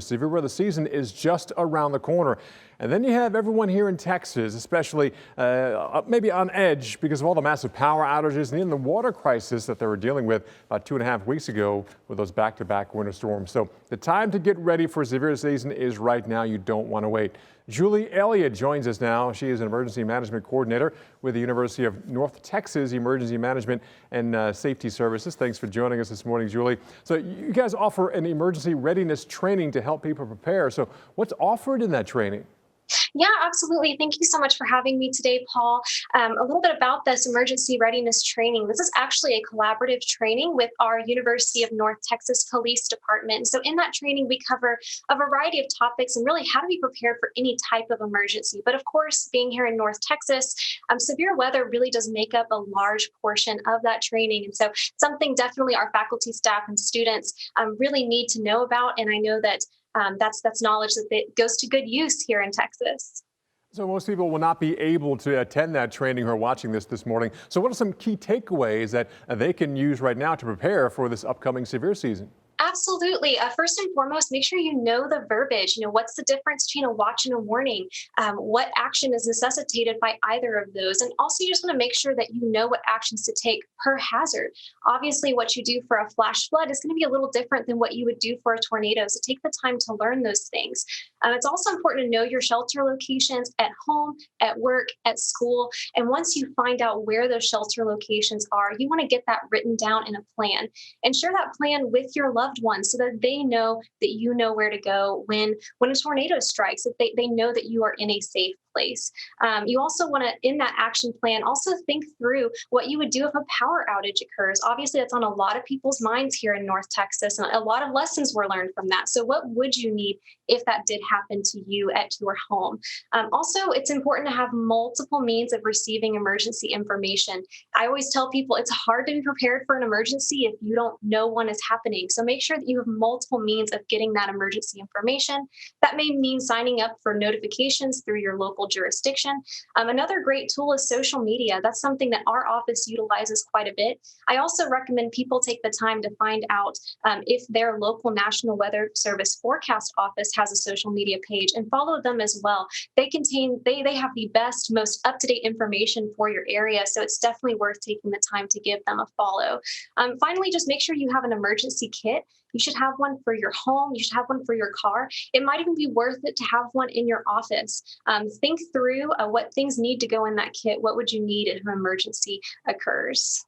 Severe weather season is just around the corner. And then you have everyone here in Texas, especially maybe on edge because of all the massive power outages and even the water crisis that they were dealing with about 2.5 weeks ago with those back-to-back winter storms. So the time to get ready for severe season is right now. You don't want to wait. Julie Elliott joins us now. She is an emergency management coordinator with the University of North Texas Emergency Management and Safety Services. Thanks for joining us this morning, Julie. So you guys offer an emergency readiness training to help people prepare. So what's offered in that training? Yeah, absolutely. Thank you so much for having me today, Paul. A little bit about this emergency readiness training. This is actually a collaborative training with our University of North Texas Police Department. So in that training, we cover a variety of topics and really how to be prepared for any type of emergency. But of course, being here in North Texas, severe weather really does make up a large portion of that training. And so something definitely our faculty, staff, and students really need to know about. And I know that that's knowledge that goes to good use here in Texas. So most people will not be able to attend that training who are watching this morning. So what are some key takeaways that they can use right now to prepare for this upcoming severe season? Absolutely. First and foremost, make sure you know the verbiage. What's the difference between a watch and a warning? What action is necessitated by either of those? And also, you just want to make sure that you know what actions to take per hazard. Obviously, what you do for a flash flood is going to be a little different than what you would do for a tornado. So take the time to learn those things. It's also important to know your shelter locations at home, at work, at school. And once you find out where those shelter locations are, you want to get that written down in a plan and share that plan with your loved ones so that they know that you know where to go when a tornado strikes, that they know that you are in a safe place. You also want to, in that action plan, also think through what you would do if a power outage occurs. Obviously, that's on a lot of people's minds here in North Texas, and a lot of lessons were learned from that. So what would you need if that did happen to you at your home? Also, it's important to have multiple means of receiving emergency information. I always tell people it's hard to be prepared for an emergency if you don't know one is happening. So make sure that you have multiple means of getting that emergency information. That may mean signing up for notifications through your local jurisdiction. Another great tool is social media. That's something that our office utilizes quite a bit. I also recommend people take the time to find out if their local National Weather Service forecast office has a social media page and follow them as well. They have the best, most up-to-date information for your area, so it's definitely worth taking the time to give them a follow. Finally, just make sure you have an emergency kit. You should have one for your home. You should have one for your car. It might even be worth it to have one in your office. Think through what things need to go in that kit. What would you need if an emergency occurs?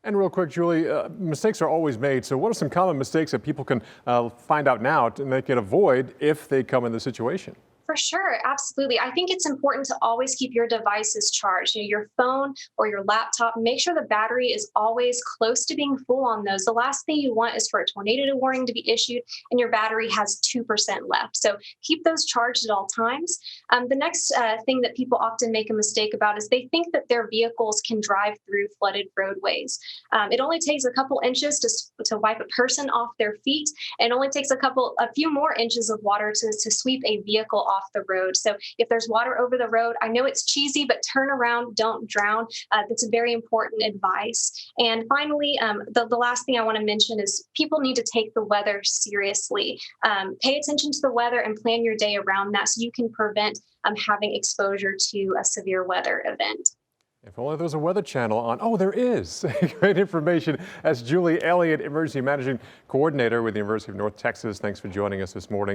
And real quick, Julie, mistakes are always made. So what are some common mistakes that people can find out now and they can avoid if they come in the situation? For sure, absolutely. I think it's important to always keep your devices charged. Your phone or your laptop, make sure the battery is always close to being full on those. The last thing you want is for a tornado warning to be issued and your battery has 2% left. So keep those charged at all times. The next thing that people often make a mistake about is they think that their vehicles can drive through flooded roadways. It only takes a couple inches to wipe a person off their feet, and it only takes a few more inches of water to sweep a vehicle off the road. So if there's water over the road, I know it's cheesy, but turn around, don't drown. That's a very important advice. And finally, the last thing I want to mention is people need to take the weather seriously. Pay attention to the weather and plan your day around that so you can prevent having exposure to a severe weather event. If only there was a weather channel on. Oh, there is. Great information. That's Julie Elliott, Emergency Management Coordinator with the University of North Texas. Thanks for joining us this morning.